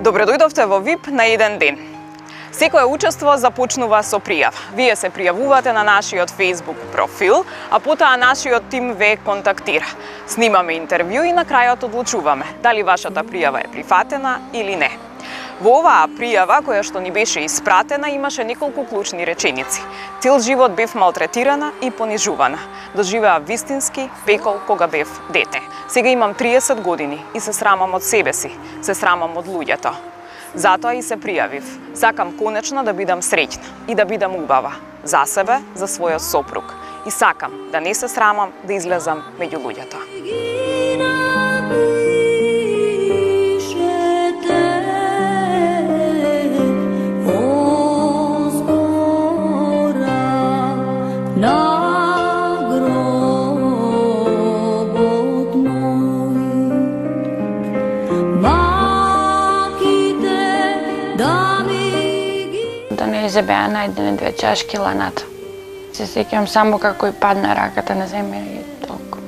Добре дојдовте во VIP на еден ден. Секое учество започнува со пријава. Вие се пријавувате на нашиот Facebook профил, а потоа нашиот тим ве контактира. Снимаме интервју и на крајот одлучуваме дали вашата пријава е прифатена или не. Во оваа пријава, која што ни беше испратена, имаше неколку клучни реченици. Цел живот бев малтретирана и понижувана. Доживеа вистински пекол кога бев дете. Сега имам 30 години и се срамам од себе си, се срамам од луѓето. Затоа и се пријавив. Сакам конечно да бидам среќна и да бидам убава. За себе, за својот сопруг. И сакам да не се срамам да излезам меѓу луѓето. За беа најдени 2 чашки ланата. Се сеќавам само како и падна раката на земја и толку.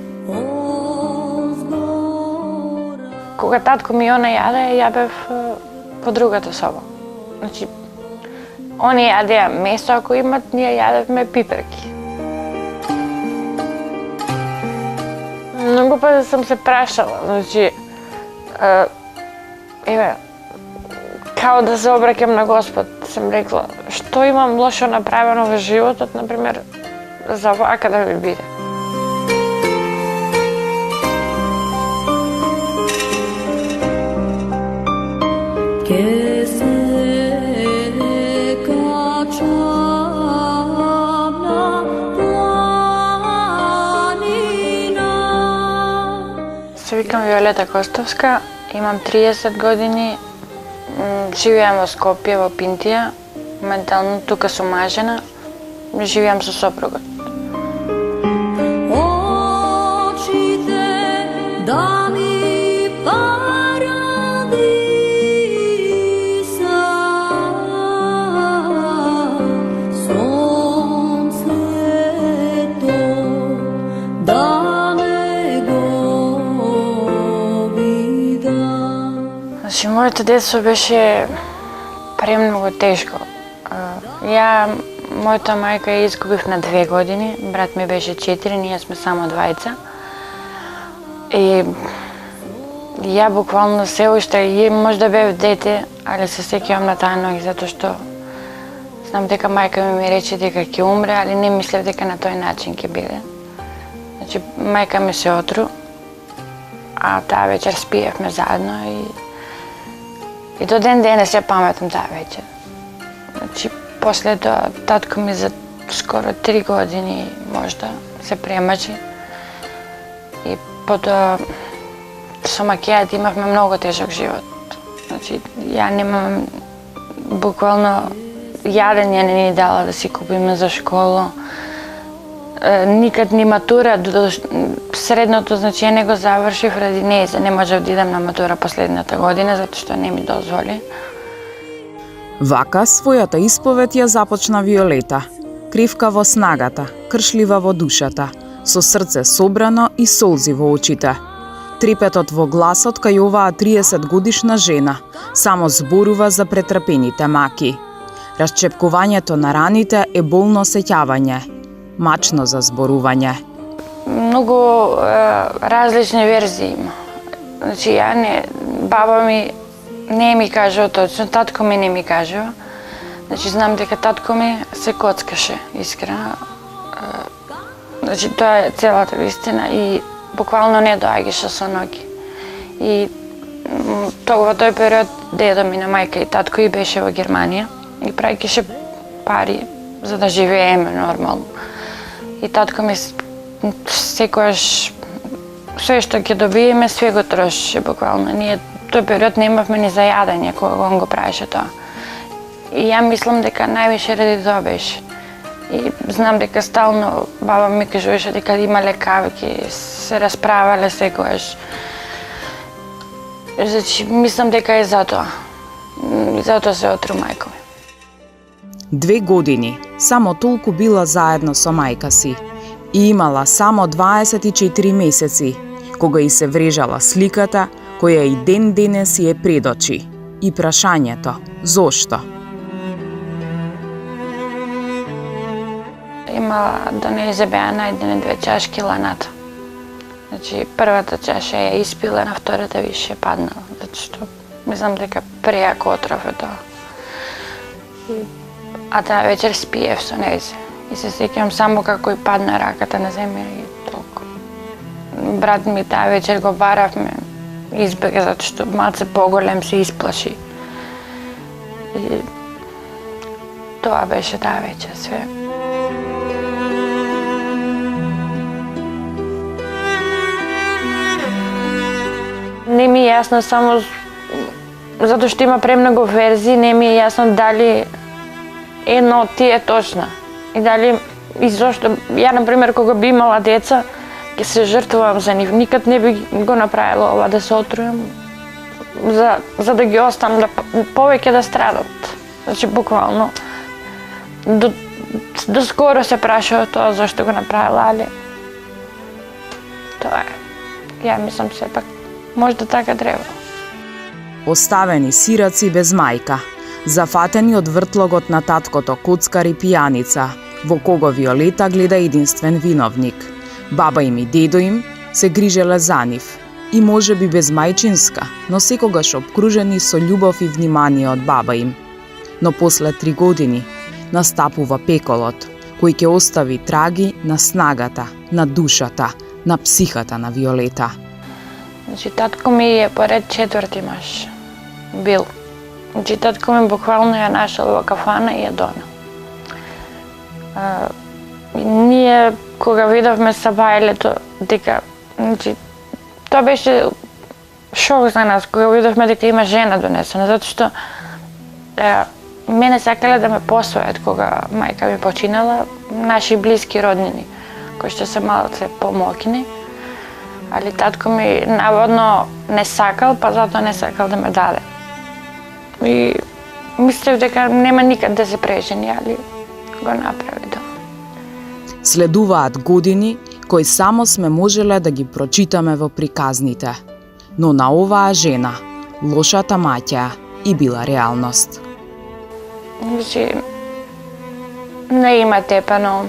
Кога татко ми она јаде, ја бев во другата соба. Значи, они јадеа месо, ако имат, ние јадевме пиперки. Многу пати сам се прашала, значи, као да се обраќам на Господ, сам рекла, што имам лошо направено во животот, например, за вака да ми биде. Се викам Виолета Костовска, имам 30 години, живеам во Скопје, во Пинтија, моментално тука сум мажена, живеам со сопругот. Очите да ми парадиса, сонцето да не го видам. Значи, моето детство беше премногу тешко. Мојата мајка ја изгубив на 2 години, брат ми беше 4, ние сме само двајца. И ја буквално се уште, може да бев дете, али се сеќавам на таа ноќ, затоа што знам дека мајка ми рече дека ќе умре, али не мислев дека на тој начин ќе биде. Значи, мајка ми се отру, а таа вечер спиевме заедно и до ден денес ја паметам таа вечер. Значи, после тоа татко ми за скоро 3 години можда се премачи и потоа со макијата имавме многу тежок живот. Значи, ја немам буквално јадење не ни дала да си купиме за школа. Никад ни матура, до средното, значи, не го завршив ради нејзе. Не можев да идам на матура последната година, затоа што не ми дозволи. Вака својата исповед ја започна Виолета. Кривка во снагата, кршлива во душата, со срце собрано и солзи во очите. Трепетот во гласот кај оваа 30 годишна жена само зборува за претрпените маки. Расчепкувањето на раните е болно сеќавање, мачно за зборување. Многу различни верзии има. Значи, баба ми не ми кажува точно, татко ми не ми кажува. Значи, знам дека татко ми се коцкаше, искрено. Значи, тоа е целата вистина и буквално не доаѓаше со ноги. И во тој период дедо ми на мајка и татко и беше во Германија и праќаше пари за да живееме нормално. И татко ми секојаш све што ќе добиеме, све го трошеше буквално. Ние тој период не имавме ни за јадење кога он го правеше тоа. И ја мислам дека највише ради тоа беше. И знам дека стално баба ми кажуваше дека има лекавки, се расправале секојаш. Значи, мислам дека е затоа. И затоа се отру мајка ми. 2 години, само толку била заедно со мајка си. И имала само 24 месеци, кога и се врежала сликата, која и ден денес си е пред очи. и прашањето зошто. Има донезе беа најдени 2 чашки ланата. Значи, првата чаша ја испила, на втората више паднала, затоа што мислам дека прејако отров е тоа. А таа вечер спиев со нејзе. И се сеќавам само како и падна раката на земја и толку. Брат ми таа вечер го баравме, избега затоа што малце поголем се исплаши. И тоа беше таа вечер све. Не ми е јасно само затоа што има премногу верзии, не ми е јасно дали една од тие е точна. И дали и зошто ја например кога би имала деца, ќе се жртвувам за нив. Никад не би го направила ова да се отрујам за да ги оставам да повеќе да страдат. Значи буквално до скоро се прашува тоа зашто го направила, али тоа е. Ја мислам сепак можда така треба. Оставени сираци без мајка, зафатени од вртлогот на таткото коцкар и пијаница, во кого Виолета гледа единствен виновник. Баба им и дедо им се грижеле за нив, и може би без мајчинска, но секогаш обкружени со љубов и внимание од баба им. Но после 3 години настапува пеколот, кој ќе остави траги на снагата, на душата, на психата на Виолета. Значи, татко ми е поред 4-ти маж. Бил. Значи, татко ми буквално ја нашел во кафана и ја донел. Ние, кога видовме са бајлето, дека, значи, тоа беше шок за нас, кога видовме дека има жена донесена, затоа што мене сакале да ме посвојат кога мајка ми починала, наши блиски роднини, кои што се малце помокни. Али татко ми наводно не сакал, па затоа не сакал да ме даде. И мислев дека нема никад да се прежени, али го направи тоа. Следуваат години кои само сме можеле да ги прочитаме во приказните. Но на оваа жена, лошата маќа и била реалност. Значи, не има тепано.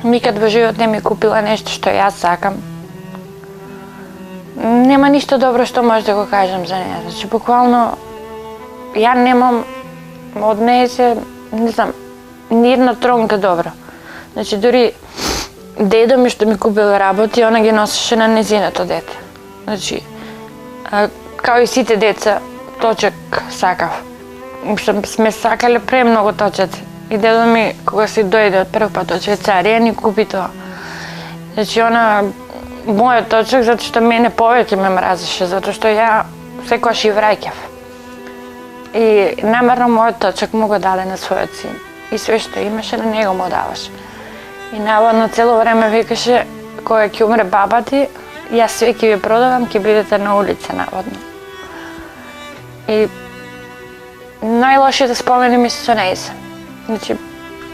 Никад во живот не ми купила нешто што јас сакам. Нема ништо добро што може да го кажам за неја. Значи, буквално, ја немам од неја не знам, ни една тронка добра. Значи, дури дедо ми што ми купил работи, она ги носеше на незиното дете. Значи, као и сите деца, точак сакав. Сме сакале премногу точаци. И дедо ми, кога си дојде од прв пат од Швајцарија, ни купи тоа. Значи, она мојот точак, затоа што мене повеќе ме мразеше, затоа што ја секогаш и враќав. И намерно мојот точак му го даде на својот син. И све што имаше на него му даваше. И наводно цело време викаше, кога ќе умре баба ти, јас све ќе ви продавам, ќе бидете на улица наводно. И најлошите спомени ми се со нејзе. Значи,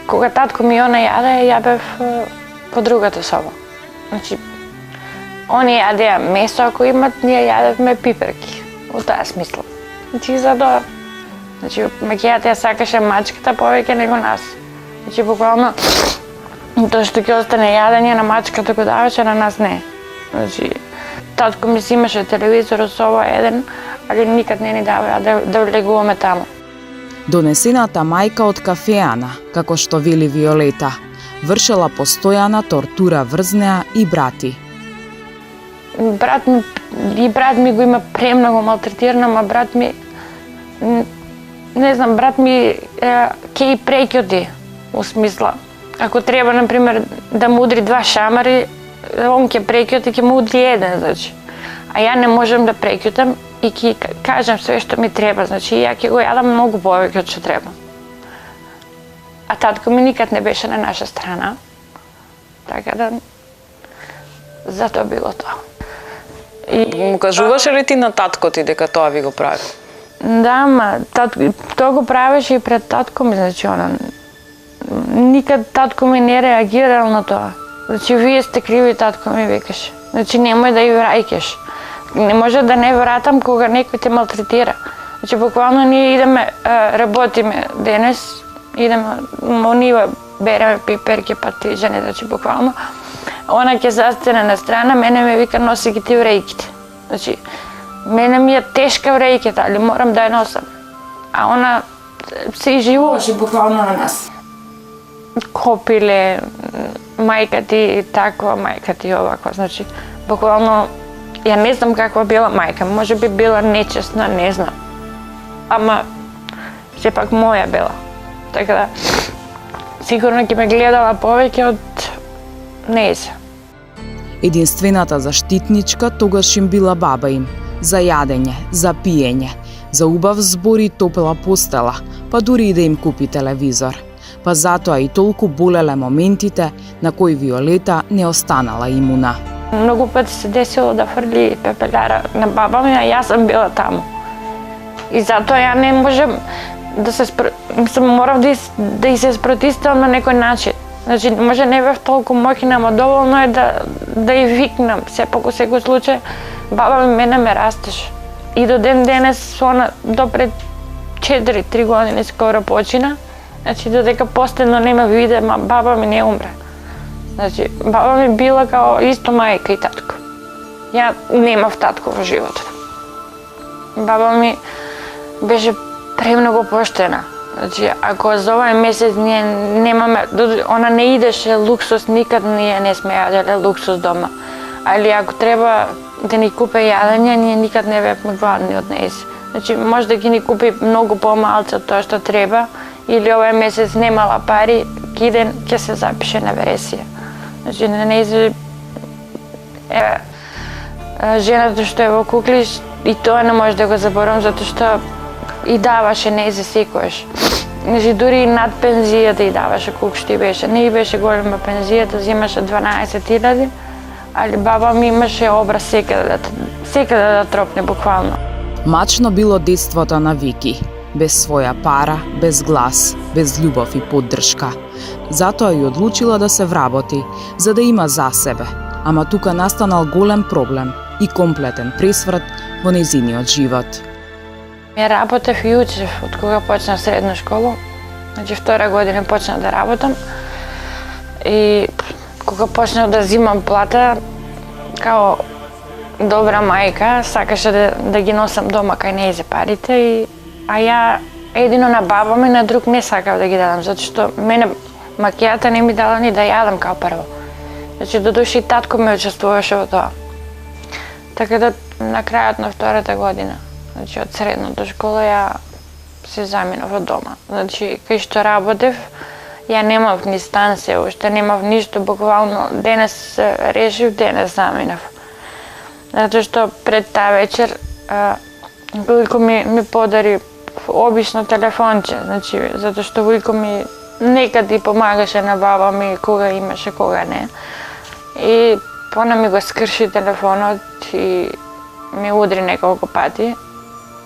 кога татко ми она јаде, ја бев по другата соба. Значи, они јадеа месо ако имат, ние јадевме пиперки. Во таа смисла. Значи, за тоа. Значи, маќејата ја сакаше мачката повеќе него нас. Значи, буквално, тоа што ќе остане јадење на мачката го даваше, на нас не. Значи, татко ми си имаше телевизор со ова еден, али никад не ни даваа да влегуваме таму. Донесената мајка од кафеана, како што вели Виолета, вршела постојана тортура врз неа и брати. Брат ми го има премногу малтретирано, ама брат ми, не знам, брат ми ќе и прекјоти, у смисла. Ако треба, например, да му удри 2 шамари, он ќе прекјоти, ќе му удри еден, значи. А ја не можам да прекјутам и ќе кажам све што ми треба, значи ја ќе го јадам многу повеќе од што треба. А татко ми никад не беше на наша страна, така да затоа било тоа. Му кажуваше ли ти на татко ти дека тоа ви го прави? Да, ма тоа го правеше и пред татко ми, значи никад татко ми не реагирал на тоа. Значи, вие сте криви, татко ми викаше. Значи, немој да ја враќаш. Не може да не вратам кога некој те малтретира. Значи, буквално ние идеме, работиме денес, идеме во нива, береме пиперки, патиџани, значи буквално. Она ќе застане на страна, мене ме вика, носи ги ти врејките. Значи, мене ми е тешка врејката, али морам да ја носам. А она се изживуваше буквално на нас. Копиле, мајка ти таква, мајка ти оваква, значи, буквално, ја не знам каква била мајка, може би била нечестна, не знам. Ама, сепак моја била. Така да, сигурно ќе ме гледала повеќе од нејзе. Единствената заштитничка тогаш им била баба им. За јадење, за пиење, за убав збор и топла постела, па дури и да им купи телевизор. Па затоа и толку болеле моментите на кои Виолета не останала имуна. Многу пати се десило да фрли пепеляра на баба ми, а јас сум била таму. И затоа ја не можам да се морав да и се спротивам на некој начин. Значи, може не бев толку моќна, ама доволно е да и викнам. Сепак во секој случај, баба ми мене ме растеше. И до ден денес, она до пред 4-3 години скоро почина. Значи, додека последно не ме виде, баба ми не умре. Значи, баба ми била као исто мајка и татко. Ја немав татко во животот. Баба ми беше премногу поштена. Значи, ако за овај месец ние немаме, она не идеше луксус, никад ние не сме јаделе луксус дома. Али ако треба да ни купе јадење, ние никад не бевме гладни од нејзи. Значи, може да ги ни купи многу помалце од тоа што треба, или овај месец немала пари, киден ќе се запише на вересија. Значи, на нејзи жената што е во Куклиш, и тоа не може да го заборам, затоа што и даваше нејзи секојаш. Значи, дури и над пензијата и даваше колку што и беше. Не и беше голема пензијата, взимаше 12.000, али баба ми имаше образ секаде да тропне буквално. Мачно било детството на Вики. Без своја пара, без глас, без љубов и поддршка. Затоа и одлучила да се вработи, за да има за себе. Ама тука настанал голем проблем и комплетен пресврт во нејзиниот живот. Ја работев и учев од кога почнав средна школа. Значи, 2 година почнав да работам. И кога почнав да зимам плата, као добра мајка, сакаше да ги носам дома кај нејзе парите, а ја едино на баба ми, на друг не сакав да ги дадам, затоа што мене макијата не ми дала ни да јадам као прво. Значи, додуше и татко ме учествуваше во тоа. Така да, на крајот на 2-та година, значи, од средната школа, ја се заминав од дома. Значи, кај што работев, ја немав ни стан се уште, немав ништо, буквално денес решив, денес заминав. Затоа што пред таа вечер, Вујко ми подари обично телефонче, значи, затоа што Вујко ми некад и помагаше на баба ми, кога имаше, кога не. И пона ми го скрши телефонот и ми удри неколку пати.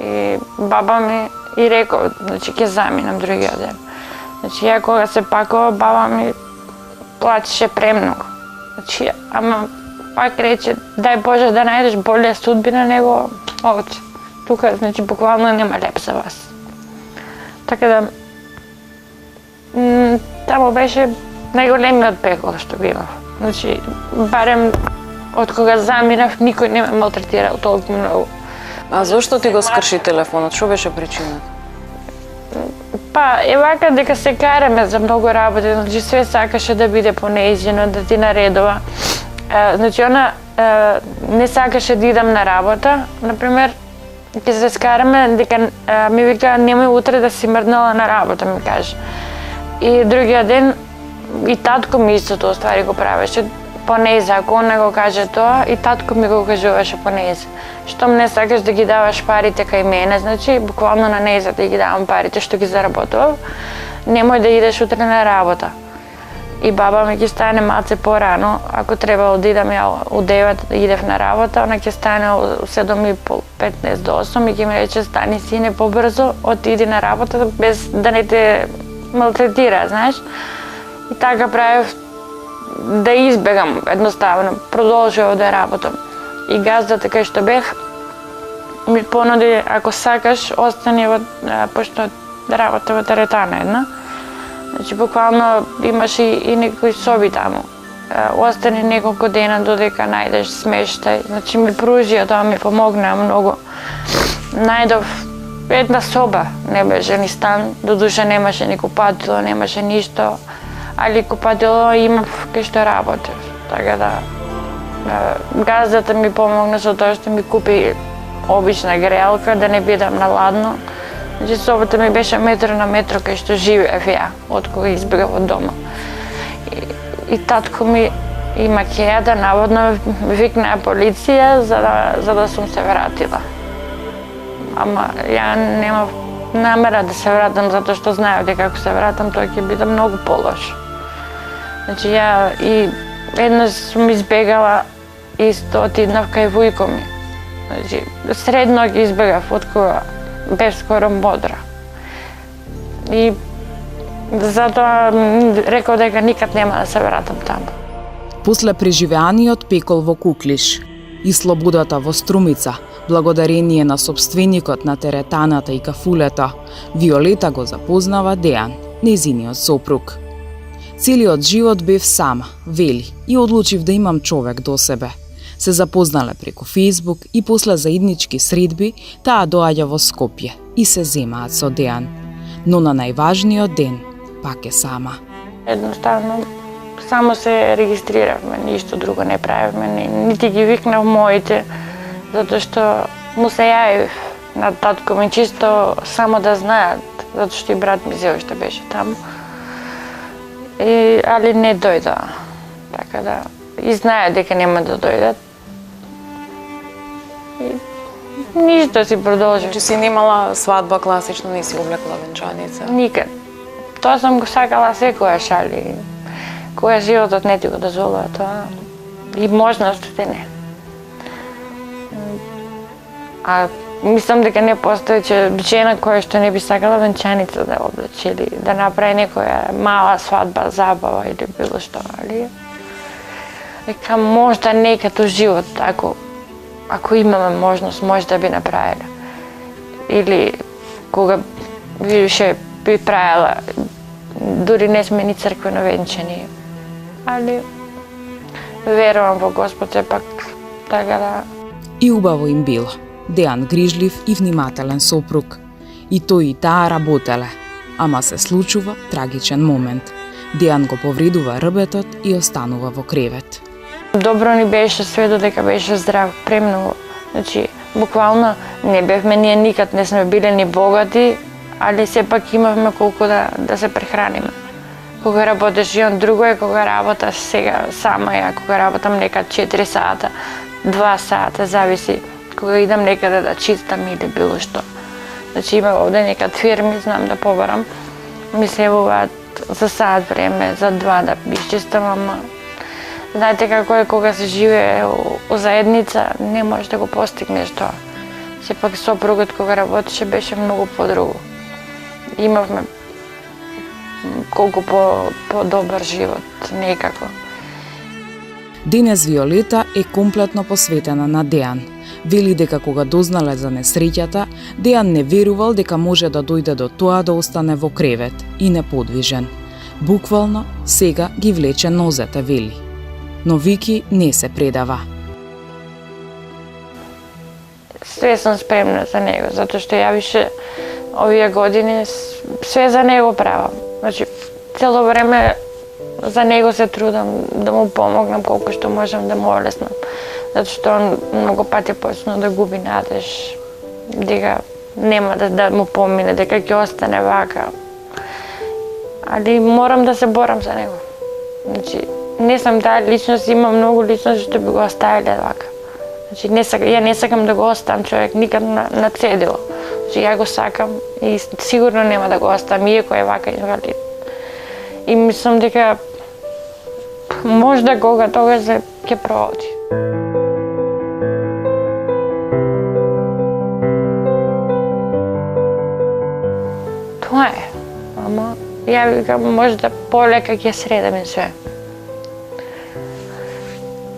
И баба ми и рекол, значи, ќе заминам другиот ден. Значи, ја кога се пакува, баба ми плачеше премногу. Значи, ама пак рече, дај Боже да најдеш болја судбина него овце. Тука, значи, буквално нема леп за вас. Така да, таму беше најголемиот пекол што го имав. Значи, барем од кога заминав, никој не ме малтретирал толку многу. А зошто ти го скрши телефонот? Што беше причината? Па, е вака дека се караме за многу работи, значи све сакаше да биде понејзино, да ти наредува. Значи, она не сакаше да идам на работа, например, ќе се скараме дека ми вика немој утре да си мрднала на работа, ми каже. И другиот ден и татко ми истото оствари го правеше понејзе, ако он не го каже тоа, и татко ми го кажуваше понејзе. Штом не сакаш да ги даваш парите кај мене, значи буквално на нејзе да ги давам парите што ги заработував, немој да идеш утре на работа. И баба ми ќе стане малце порано, ако треба да идам ја у 9 да идев на работа, она ќе стане у 7:30, 15 до 8 и ќе ми рече стани сине побрзо, отиди на работа без да не те малтретира, знаеш. И така правев да избегам едноставно, продолжував да работам. И газдата кај што бех, ми понуди, ако сакаш, остани пошто работа во теретана една. Значи, буквално имаш и некои соби таму. Остани неколку дена додека најдеш смештај. Значи, ми пружија, тоа ми помогна многу. Најдов една соба, не беше ни стан, додуша немаше ни купатило, немаше ништо, али купатило имав кај што работев. Така да, газдата ми помогна со тоа што ми купи обична грејалка, да не бидам на ладно. Значи, собата ми беше метро на метро кај што живеев ја, од кога избегав од дома. И татко ми и макејата наводно викнаа полиција за да сум се вратила. Ама ја немав намера да се вратам затоа што знаев дека ако се вратам тоа ќе биде многу полошо. Значи ја и еднаш сум избегала исто отиднав кај вујко ми. Значи средно ги избегав од кога бев скоро модра. И затоа реков дека никад нема да се вратам таму. После преживеаниот пекол во Куклиш и слободата во Струмица, благодарение на собственикот на теретаната и кафулето, Виолета го запознава Дејан, нејзиниот сопруг. Целиот живот бев сама, вели, и одлучив да имам човек до себе. Се запознале преку Фејсбук и после заеднички средби таа доаѓа во Скопје и се земаат со Дејан. Но на најважниот ден пак е сама. Едноставно, само се регистриравме, ништо друго не правевме, нити ги викнав моите, затоа што му се јавив на татко ми чисто само да знаат, затоа што и брат ми се уште беше таму. Али не дојда, така да, и знаеа дека нема да дојдат. И ништо си продолжи. Значи си немала свадба класично, не си облекла венчаница? Никад. Тоа сум го сакала секојаш, али кога животот не ти го дозволува тоа и можностите не. А мислам дека не постои жена која што не би сакала венчаница да облече или да направи некоја мала свадба, забава или било што, али дека можда некад у живот, ако имаме можност, може да би направила. Или кога више би правила, дури не сме ни црквено венчани, али верувам во Господ сепак, така да. И убаво им било. Дејан грижлив и внимателен сопруг. И тој и таа работеле. Ама се случува трагичен момент. Дејан го повредува рбетот и останува во кревет. Добро ни беше све додека беше здрав, премногу. Значи, буквално не бевме, ние никад не сме биле ни богати, али сепак имавме колку да се прехраниме. Кога работеш и он друго е кога работаш сега сама ја, кога работам некад 4 сата, 2 сата, зависи. Кога идам некаде да чистам или било што. Значи има овде некад фирми, знам да побарам, ми се јавуваат за сат време, за 2 да исчистам, ама знаете како е кога се живее у заедница, не можеш да го постигнеш тоа. Сепак сопругот кога работеше беше многу подруго. Имавме колку по-добар живот, некако. Денес Виолета е комплетно посветена на Дејан. Вели дека кога дознале за несреќата, Дејан не верувал дека може да дојде до тоа да остане во кревет и неподвижен. Буквално сега ги влече нозете, вели. Но Вики не се предава. Све сум спремна за него, затоа што ја више овие години све за него правам. Значи, цело време за него се трудам да му помогнам колку што можам да му олеснам. Затоа што он многу пати почна да губи надеж, дека нема да му помине, дека ќе остане вака. Али морам да се борам за него. Значи, не сум таа личност, има многу личности што би го оставиле вака. Значи, ја не сакам да го оставам човек никад на цедило. Значи, ја го сакам и сигурно нема да го оставам, иако е вака инвалид. И мислам дека можда кога тогаш ќе прооди. Тоа е, ама ја викам можда полека ќе средаме све.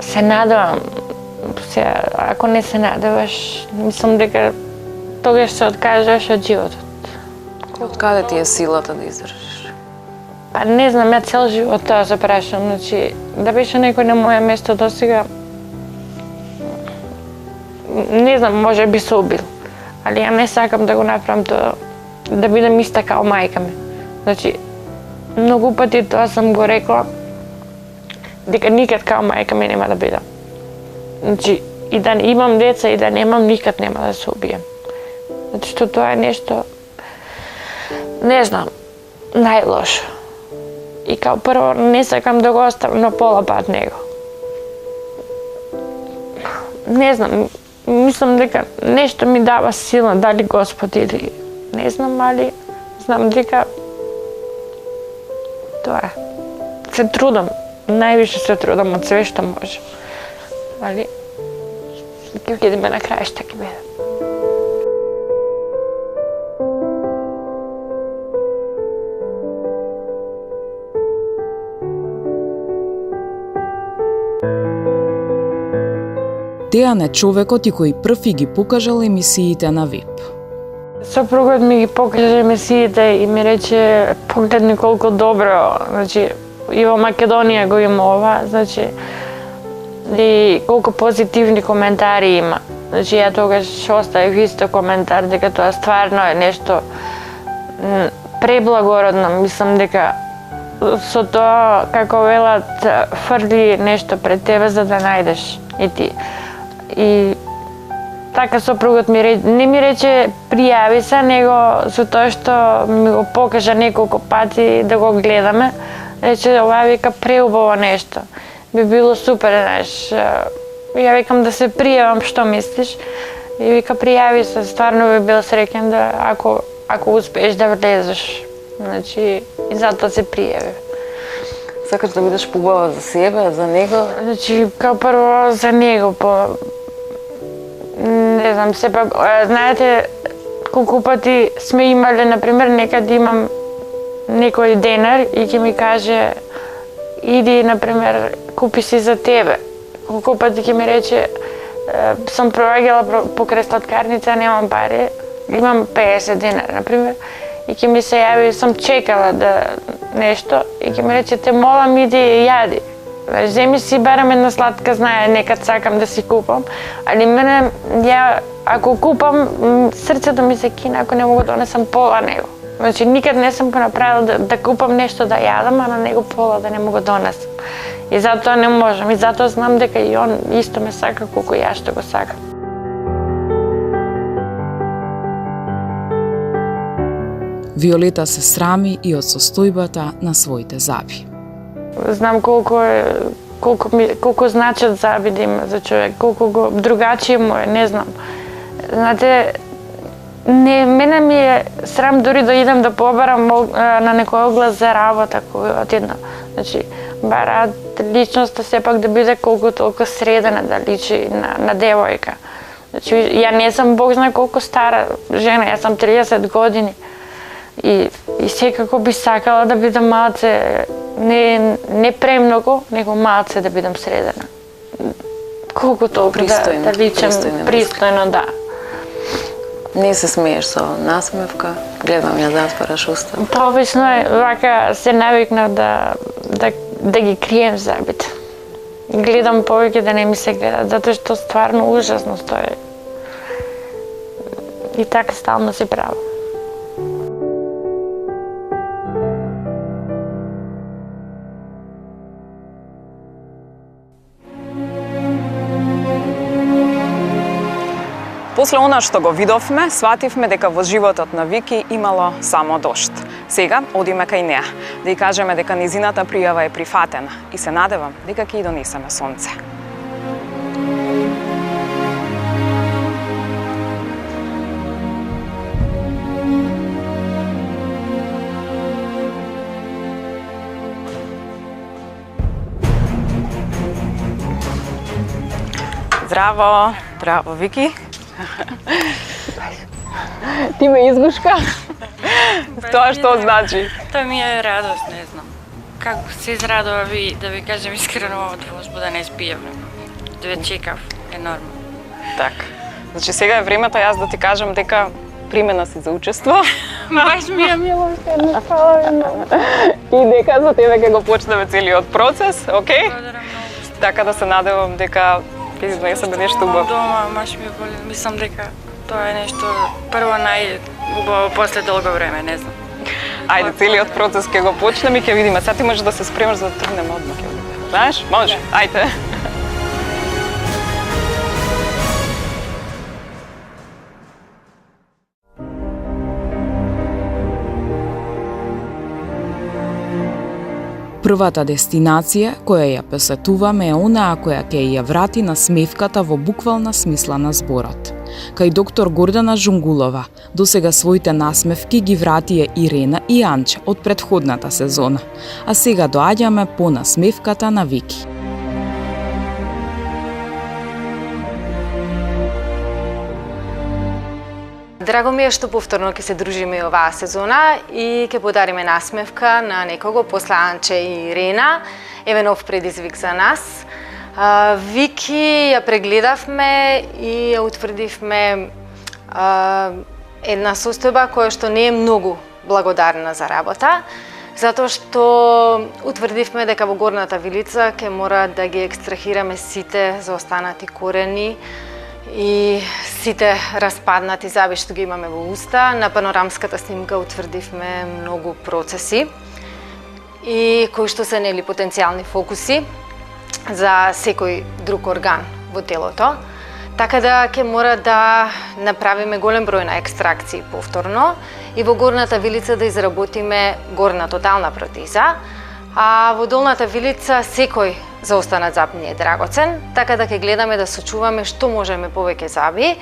Се надевам Сега, ако не се надеваш, мислам дека тогаш се откажеш од животот. Од каде ти е силата да издржиш? Па не знам, ја цел живот тоа се прашам, значи да беше некој на моје место досега, не знам, може би се убил. Али ја не сакам да го направам тоа, да бидам иста као мајка ми. Значи, многу пати тоа сам го рекла, дека никад као мајка ми нема да бидам. Значи, и да имам деца и да немам, никад нема да се убијам. Значи, што тоа е нешто, не знам, најлошо. И као прво не сакам да го оставам на пола пат него. Не знам, мислам дека нешто ми дава сила, дали Господ или не знам, али знам дека тоа е. Се трудам, највише се трудам од све што може. Али ќе видиме на крај што ќе биде. Дејан е човекот и кој први ги покажал емисиите на ВИП. Сопругот ми ги покаже емисиите и ми рече погледни колку добро, значи и во Македонија го има ова, значи и колку позитивни коментари има. Значи ја тогаш оставив исто коментар дека тоа стварно е нешто преблагородно, мислам дека со тоа како велат фрли нешто пред тебе за да најдеш и ти. И така сопругот не ми рече пријави се, него со тоа што ми го покажа неколку пати да го гледаме, рече ова вика преубаво нешто. Би било супер, знаеш. Ја викам да се пријавам, што мислиш? И вика пријави се, стварно би бил среќен да ако успееш да влезеш. Значи и затоа се пријави. Сакаш да бидеш побава за себе, за него? Значи, као прво за него, не знам, сепак, знаете, колку пати сме имале, например, некад имам некој денар и ќе ми каже иди, например, купи си за тебе. Колку пати ќе ми рече сум проаѓала покрај сладкарница, немам пари, имам 50 денар, например, и ќе ми се јави, сум чекала да нешто и ќе ми рече те молам иди јади. Земи си барам една сладка, знае, некад сакам да си купам, али мене, ја, ако купам, срцето ми се кина ако не мога да донесам пола него. Значи, никад не сум го направила да купам нешто да јадам, а на него пола да не мога да донесам. И затоа не можам, и затоа знам дека и он исто ме сака колку ја што го сакам. Виолета се срами и од состојбата на своите заби. Знам колку значат заби да има за човек, колку го другачие му е, не знам. Знаете, мене ми е срам дури да идам да побарам на некој оглас за работа кој отидна. Значи, бараат личноста сепак да биде колку толку средена, да личи на девојка. Значи, ја не сум бог знае колку стара жена, ја сум 30 години. И секако би сакала да бидам малце, не премногу, него малце да бидам средена. Колку толку да личам пристојно, да. Не се смееш со насмевка, гледам ја затвараш уста. Па обично е, вака се навикнав да ги крием забите. Гледам повеќе да не ми се гледат, затоа што стварно ужасно стои. И така стално се правам. После она што го видовме, свативме дека во животот на Вики имало само дожд. Сега одиме кај неа, да ја кажеме дека низината пријава е прифатена и се надевам дека ќе ја донесеме сонце. Здраво, здраво Вики. Ти ме изгушка? Тоа што значи? Тоа ми е радост, не знам. Како се израдува ви, да ви кажем искрено, од возбуда не спијавме. Да ве чекав. енормно. Така. Значи сега е времето јас да ти кажам дека примена си за учество. Баш ми е мило. И дека за тебе ќе го почнеме целиот процес, окей? Благодарам многу. Така да се надевам дека ќе изнесеме нешто убаво. Дома, маш ми боли. Мислам дека тоа е нешто прво најубаво после долго време, не знам. Ајде, целиот процес ќе го почнеме и ќе видиме. Сега ти може да се спремаш за да тргнеме одмah. Знаеш? Може. Ајде. Првата дестинација која ја посетуваме е онаа која ќе ја врати на смевката во буквална смисла на зборот. Кај доктор Гордана Жунгулова, досега своите насмевки ги вратија Ирена и Анче од претходната сезона, а сега доаѓаме по насмевката на Вики. Драго ми е што повторно ќе се дружиме и оваа сезона и ќе подариме насмевка на некого после Анче и Ирена, еве нов предизвик за нас. Вики ја прегледавме и ја утврдивме една состојба која што не е многу благодарна за работа, затоа што утврдивме дека во Горната Вилица ќе мора да ги екстрахираме сите заостанати корени и сите распаднати заби што ги имаме во уста. На панорамската снимка утврдивме многу процеси и кои што се нели потенцијални фокуси за секој друг орган во телото. Така да ќе мора да направиме голем број на екстракции повторно и во Горната Вилица да изработиме горна тотална протеза, а во Долната Вилица секој заостанат заб ни е драгоцен, така да ќе гледаме да сочуваме што можеме повеќе заби,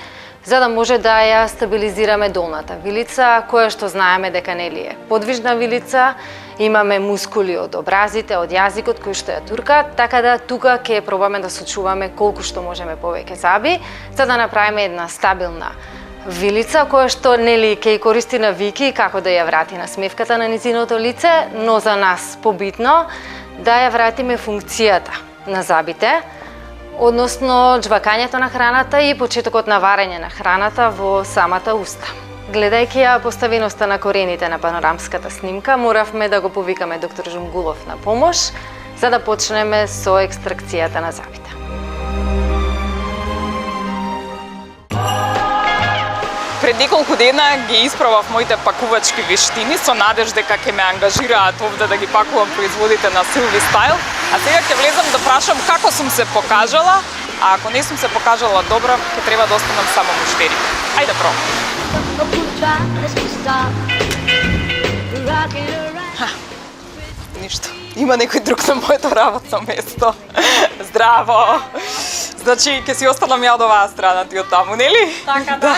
за да може да ја стабилизираме Долната Вилица, која што знаеме дека нели е подвижна вилица, имаме мускули од образите, од јазикот кои што ја туркаат, така да тука ќе пробаме да сочуваме колку што можеме повеќе заби, за да направиме една стабилна вилица која што нели ќе користи на Вики како да ја врати на смевката на низиното лице, но за нас побитно да ја вратиме функцијата на забите, односно джвакањето на храната и почетокот на варење на храната во самата уста. Гледајќи ја поставеноста на корените на панорамската снимка, моравме да го повикаме доктор Жунгулов на помош, за да почнеме со екстракцијата на забите. Пред неколку дена ги испробав моите пакувачки вештини со надеж дека ќе ме ангажираат овде да ги пакувам производите на Силви Стайл, а сега ќе влезам да прашам како сум се покажала, а ако не сум се покажала добро, ќе треба да останам само муштери. Ајде пробам. Ништо. Има некој друг на моето работно место. Здраво! Значи, ќе си останам ја од оваа страна, ти од таму, нели? Така, да.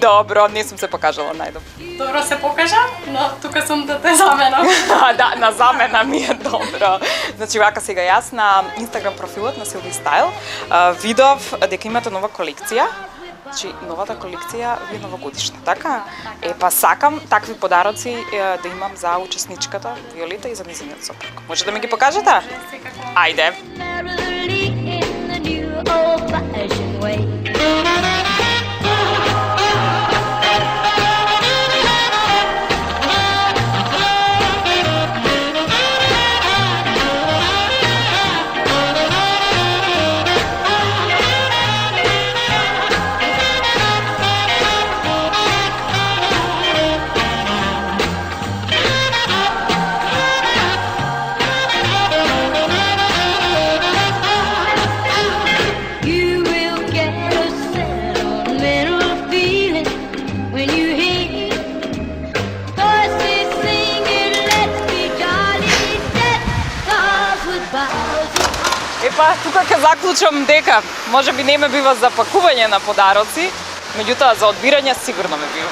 Добро, не сум се покажала најдобро. Добро се покажа, но тука сум да те заменам. Да, на замена ми е добро. Значи, вака сега јас на Инстаграм профилот на Силви Стайл видов дека имате нова колекција. Значи, новата колекција ви е новогодишна, така? Па сакам такви подароци да имам за учесничката Виолета и за низиниот сопруг. Може да ми ги покажете? Ајде. Епа, тука ќе заклучам дека може би не ме бива за пакување на подароци, меѓутоа за одбирање сигурно ме бива.